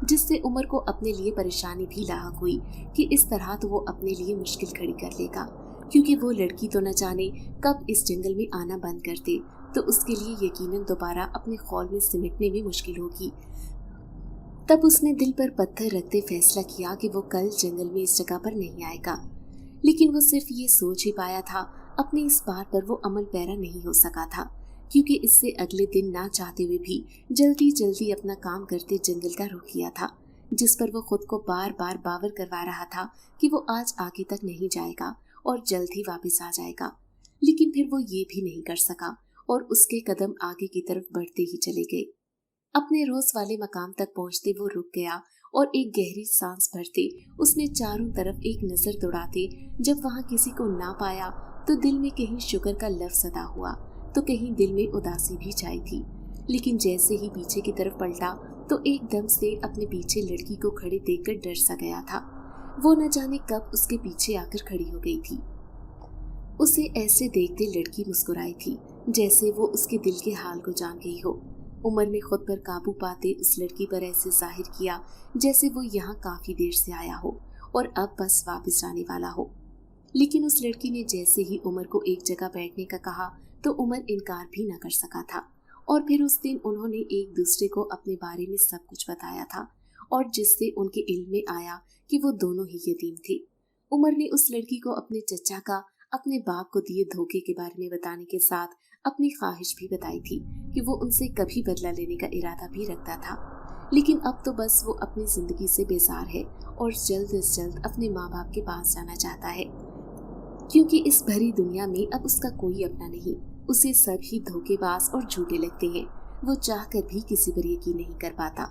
S1: जिससे उमर को अपने लिए परेशानी भी लाहक हुई कि इस तरह तो वो अपने लिए मुश्किल खड़ी कर लेगा, क्योंकि वो लड़की तो न जाने कब इस जंगल में आना बंद कर दे तो उसके लिए यकीनन दोबारा अपने खौल में सिमटने में मुश्किल होगी। तब उसने दिल पर पत्थर रखते फैसला किया कि वो कल जंगल में इस जगह पर नहीं आएगा, लेकिन वो सिर्फ ये सोच ही पाया था, अपनी इस बात पर वो अमल पैरा नहीं हो सका था, क्योंकि इससे अगले दिन ना चाहते हुए भी जल्दी जल्दी अपना काम करते जंगल का रुख किया था, जिस पर वो खुद को बार बार बावर करवा रहा था कि वो आज आगे तक नहीं जाएगा और जल्द ही वापस आ जाएगा। लेकिन फिर वो ये भी नहीं कर सका और उसके कदम आगे की तरफ बढ़ते ही चले गए। अपने रोज वाले मकाम तक पहुंचते वो रुक गया और एक गहरी सांस भरते उसने चारों तरफ एक नजर दौड़ाते जब वहां किसी को ना पाया तो दिल में कहीं शुक्र का लफ्ज अदा हुआ तो कहीं दिल में उदासी भी छाई थी। लेकिन जैसे ही पीछे की तरफ पलटा तो एकदम से अपने पीछे लड़की को खड़े देखकर डर सा गया था। वो न जाने कब उसके पीछे आकर खड़ी हो गई थी। उसे ऐसे देखते लड़की मुस्कुराई थी जैसे वो उसके दिल के हाल को जान गई हो। उमर ने खुद पर काबू पाते उस लड़की पर ऐसे जाहिर किया जैसे वो यहाँ काफी देर से आया हो और अब बस वापस जाने वाला हो। लेकिन उस लड़की ने जैसे ही उमर को एक जगह बैठने का कहा तो उमर इनकार भी न कर सका था। और फिर उस दिन उन्होंने एक दूसरे को अपने बारे में सब कुछ बताया था और जिससे उनके इल्म में आया कि वो दोनों ही यतीम थे। उमर ने उस लड़की को अपने चचा का अपने बाप को दिए धोखे के बारे में बताने के साथ अपनी ख्वाहिश भी बताई थी कि वो उनसे कभी बदला लेने का इरादा भी रखता था, लेकिन अब तो बस वो अपनी जिंदगी से बेजार है और जल्द से जल्द अपने माँ बाप के पास जाना चाहता है, क्योंकि इस भरी दुनिया में अब उसका कोई अपना नहीं। उसे सब ही धोखेबाज और झूठे लगते हैं। वो चाहकर भी किसी पर यकीन नहीं कर पाता।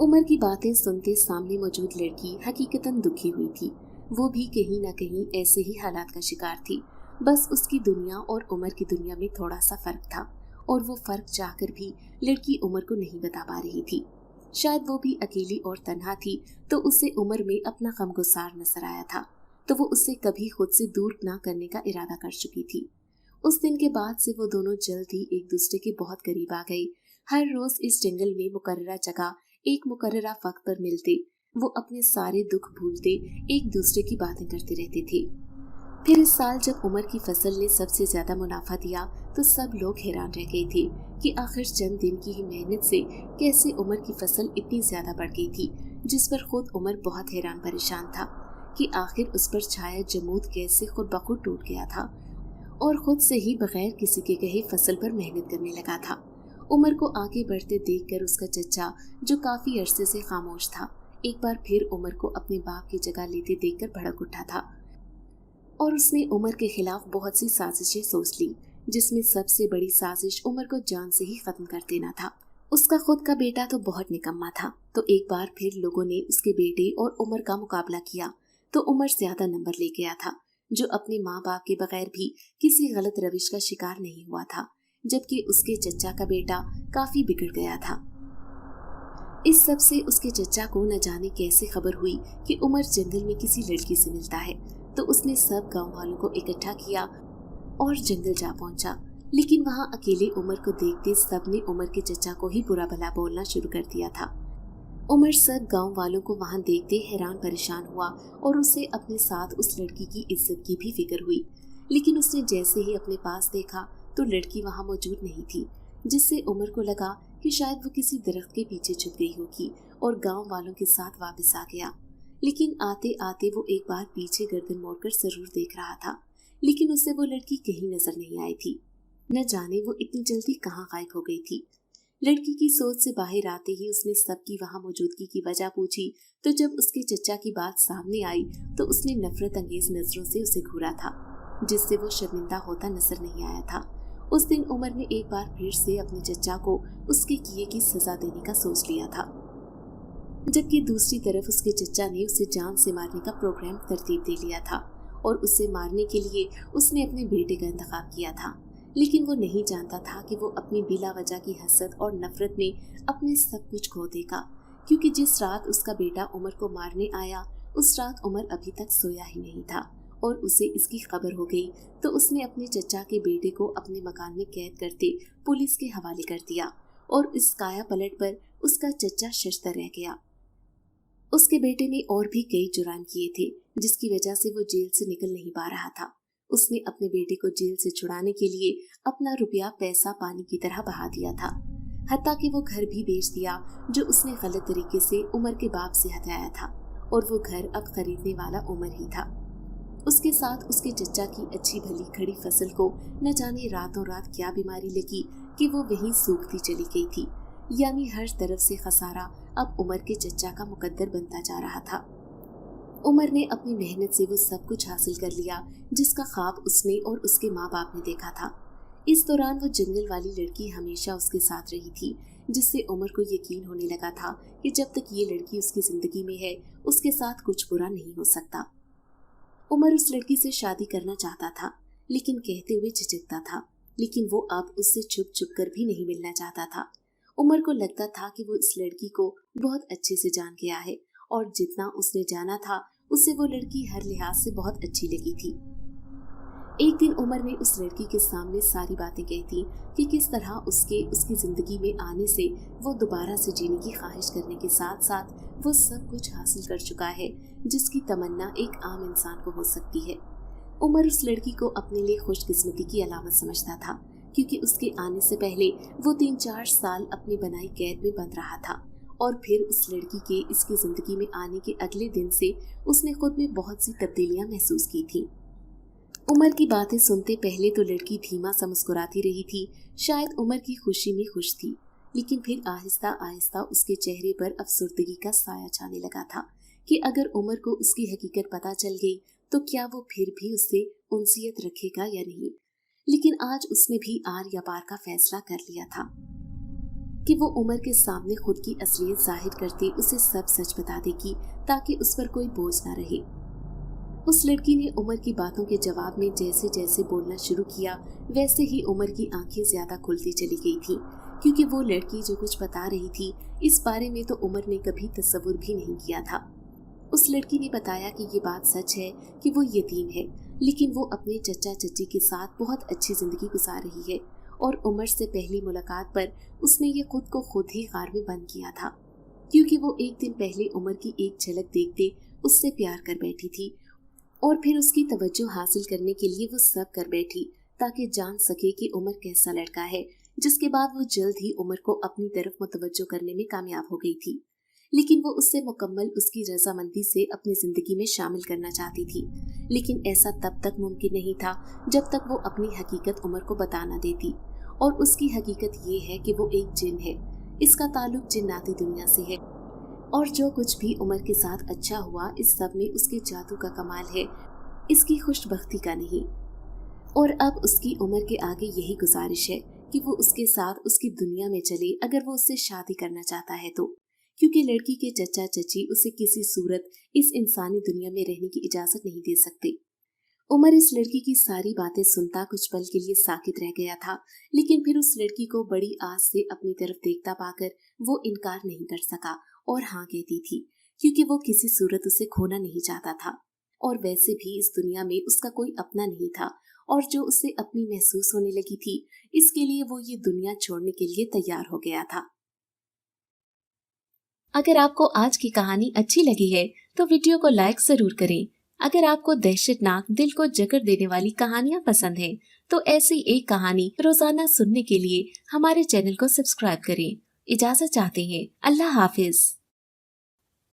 S1: उमर की बातें सुनते सामने मौजूद लड़की हकीकतन दुखी हुई थी। वो भी कहीं न कहीं ऐसे ही हालात का शिकार थी। बस उसकी दुनिया और उमर की दुनिया में थोड़ा सा फर्क था और वो फर्क चाहकर भी लड़की उमर को नहीं बता पा रही थी। शायद वो भी अकेली और तन्हा थी तो उसे उमर में अपना गमगुसार नजर आया था, तो वो उसे कभी खुद से दूर ना करने का इरादा कर चुकी थी। उस दिन के बाद से वो दोनों जल्द ही एक दूसरे के बहुत करीब आ गए। हर रोज इस जंगल में मुकर्ररा जगह एक मुकर्ररा वक्त पर मिलते। वो अपने सारे दुख भूलते एक दूसरे की बातें करते रहते थे। फिर इस साल जब उमर की फसल ने सबसे ज्यादा मुनाफा दिया तो सब लोग हैरान रह गए थे कि आखिर चंद दिन की ही मेहनत से कैसे उमर की फसल इतनी ज्यादा बढ़ गई थी, जिस पर खुद उमर बहुत हैरान परेशान था कि आखिर उस पर छाया जमूद कैसे खुद ब खुद टूट गया था और खुद से ही बगैर किसी के कहे फसल पर मेहनत करने लगा था। उमर को आगे बढ़ते देखकर उसका चचा, जो काफी अरसे से खामोश था, एक बार फिर उमर को अपने बाप की जगह लेते देखकर भड़क उठा था और उसने उमर के खिलाफ बहुत सी साजिशें सोच ली, जिसमें सबसे बड़ी साजिश उमर को जान से ही खत्म कर देना था। उसका खुद का बेटा तो बहुत निकम्मा था, तो एक बार फिर लोगों ने उसके बेटे और उमर का मुकाबला किया तो उमर ज्यादा नंबर ले गया था, जो अपने माँ बाप के बगैर भी किसी गलत रविश का शिकार नहीं हुआ था, जबकि उसके चचा का बेटा काफी बिगड़ गया था। इस सब से उसके चचा को न जाने कैसे खबर हुई कि उमर जंगल में किसी लड़की से मिलता है, तो उसने सब गांव वालों को इकट्ठा किया और जंगल जा पहुंचा। लेकिन वहां अकेले उमर को देखते सबने उमर के चचा को ही बुरा भला बोलना शुरू कर दिया था। उमर सब गांव वालों को वहां देखते हैरान परेशान हुआ और उसे अपने साथ उस लड़की की इज्जत की भी फिक्र हुई, उसने जैसे ही अपने पास देखा तो लड़की वहाँ मौजूद नहीं थी, जिससे उमर को लगा कि शायद वो किसी दरख्त के पीछे छुप गई होगी और गांव वालों के साथ वापस आ गया। लेकिन आते आते वो एक बार पीछे गर्दन मोड़कर जरूर देख रहा था, लेकिन उसे वो लड़की कहीं नजर नहीं आई थी। न जाने वो इतनी जल्दी कहाँ गायब हो गई थी। लड़की की सोच से बाहर आते ही उसने सबकी वहाँ मौजूदगी की वजह पूछी, तो जब उसके चचा की बात सामने आई तो उसने नफरत अंगेज नजरों से उसे घूरा था, जिससे वो शर्मिंदा होता नजर नहीं आया था। उस दिन उमर ने एक बार फिर से अपने चचा को उसके किए की सजा देने का सोच लिया था, जबकि दूसरी तरफ उसके चचा ने उसे जान से मारने का प्रोग्राम तरतीब दे लिया था और उसे मारने के लिए उसने अपने बेटे का इंतखाब किया था। लेकिन वो नहीं जानता था कि वो अपनी बिला वजह की हसद और नफरत में अपने सब कुछ खो देगा, क्योंकि जिस रात उसका बेटा उमर को मारने आया उस रात उमर अभी तक सोया ही नहीं था और उसे इसकी खबर हो गई तो उसने अपने चचा के बेटे को अपने मकान में कैद करते पुलिस के हवाले कर दिया और इस काया पलट पर उसका चचा शर्त रह गया। उसके बेटे ने और भी कई जुर्म किए थे, जिसकी वजह से वो जेल से निकल नहीं पा रहा था। उसने अपने बेटे को जेल से छुड़ाने के लिए अपना रुपया पैसा पानी की तरह बहा दिया था, हत्ता कि वो घर भी बेच दिया जो उसने गलत तरीके से उमर के बाप से हटाया था, और वो घर अब खरीदने वाला उमर ही था। उसके साथ उसके चचा की अच्छी भली खड़ी फसल को न जाने रातों रात क्या बीमारी लगी कि वो वहीं सूखती चली गई थी। यानी हर तरफ से खसारा अब उमर के चचा का मुकद्दर बनता जा रहा था। उमर ने अपनी मेहनत से वो सब कुछ हासिल कर लिया जिसका ख्वाब उसने और उसके माँ बाप ने देखा था। इस दौरान वो जंगल वाली लड़की हमेशा उसके साथ रही थी, जिससे उमर को यकीन होने लगा था कि जब तक ये लड़की उसकी जिंदगी में है उसके साथ कुछ बुरा नहीं हो सकता। उमर उस लड़की से शादी करना चाहता था, लेकिन कहते हुए झिझकता था। लेकिन वो अब उससे छुप छुप कर भी नहीं मिलना चाहता था। उमर को लगता था कि वो इस लड़की को बहुत अच्छे से जान गया है और जितना उसने जाना था उसे वो लड़की हर लिहाज से बहुत अच्छी लगी थी। एक दिन उमर ने उस लड़की के सामने सारी बातें कही थी कि किस तरह उसकी जिंदगी में आने से वो दोबारा से जीने की ख्वाहिश करने के साथ साथ वो सब कुछ हासिल कर चुका है जिसकी तमन्ना एक आम इंसान को हो सकती है। उमर उस लड़की को अपने लिए खुशकिस्मती की अलामत समझता था, क्योंकि उसके आने से पहले वो 3-4 साल अपनी बनाई कैद में बंद रहा था और फिर उस लड़की के इसकी जिंदगी में आने के अगले दिन से उसने खुद में बहुत सी तब्दीलियां महसूस की थी। उमर की बातें सुनते पहले तो लड़की धीमा सा मुस्कुराती रही थी, शायद उमर की खुशी में खुश थी, लेकिन फिर आहिस्ता आहिस्ता उसके चेहरे पर अफसुर्दगी का साया छाने लगा था कि अगर उमर को उसकी हकीकत पता चल गई तो क्या वो फिर भी उससे उनसियत रखेगा या नहीं। लेकिन आज उसने भी आर या पार का फैसला कर लिया था कि वो उमर के सामने खुद की असलियत जाहिर करते उसे सब सच बता देगी, ताकि उस पर कोई बोझ ना रहे। उस लड़की ने उमर की बातों के जवाब में जैसे जैसे बोलना शुरू किया वैसे ही उमर की आंखें ज्यादा खुलती चली गई थी, क्योंकि वो लड़की जो कुछ बता रही थी इस बारे में तो उमर ने कभी तसव्वुर भी नहीं किया था। उस लड़की ने बताया कि ये बात सच है कि वो यतीम है, लेकिन वो अपने चचा चची के साथ बहुत अच्छी जिंदगी गुजार रही है और उमर से पहली मुलाकात पर उसने ये खुद को खुद ही गार में बंद किया था, क्योंकि वो एक दिन पहले उमर की एक झलक देखते उससे प्यार कर बैठी थी और फिर उसकी तवज्जो हासिल करने के लिए वो सब कर बैठी ताकि जान सके कि उमर कैसा लड़का है, जिसके बाद वो जल्द ही उमर को अपनी तरफ मुतवज्जो करने में कामयाब हो गई थी। लेकिन वो उससे मुकम्मल उसकी रजामंदी से अपनी जिंदगी में शामिल करना चाहती थी, लेकिन ऐसा तब तक मुमकिन नहीं था जब तक वो अपनी हकीकत उमर को बता न देती। और उसकी हकीकत ये है कि वो एक जिन है, इसका ताल्लुक जिन्नाती दुनिया से है और जो कुछ भी उमर के साथ अच्छा हुआ इस सब में उसके जादू का कमाल है, इसकी खुशबख्ती का नहीं। और अब उसकी उमर के आगे यही गुजारिश है कि वो उसके साथ उसकी दुनिया में चले अगर वो उससे शादी करना चाहता है तो, क्योंकि लड़की के चचा चची उसे किसी सूरत इस इंसानी दुनिया में रहने की इजाजत नहीं दे सकते। उमर इस लड़की की सारी बातें सुनता कुछ पल के लिए साकित रह गया था, लेकिन फिर उस लड़की को बड़ी आस से अपनी तरफ देखता पाकर वो इनकार नहीं कर सका और हाँ कहती थी, क्योंकि वो किसी सूरत उसे खोना नहीं चाहता था और वैसे भी इस दुनिया में उसका कोई अपना नहीं था और जो उसे अपनी महसूस होने लगी थी इसके लिए वो ये दुनिया छोड़ने के लिए तैयार हो गया था।
S2: अगर आपको आज की कहानी अच्छी लगी है तो वीडियो को लाइक जरूर करें।
S1: अगर आपको दहशतनाक, दिल को जकड़ देने वाली कहानियाँ पसंद हैं, तो ऐसी एक कहानी रोजाना सुनने के लिए हमारे चैनल को सब्सक्राइब करें। इजाजत चाहते हैं। अल्लाह हाफिज।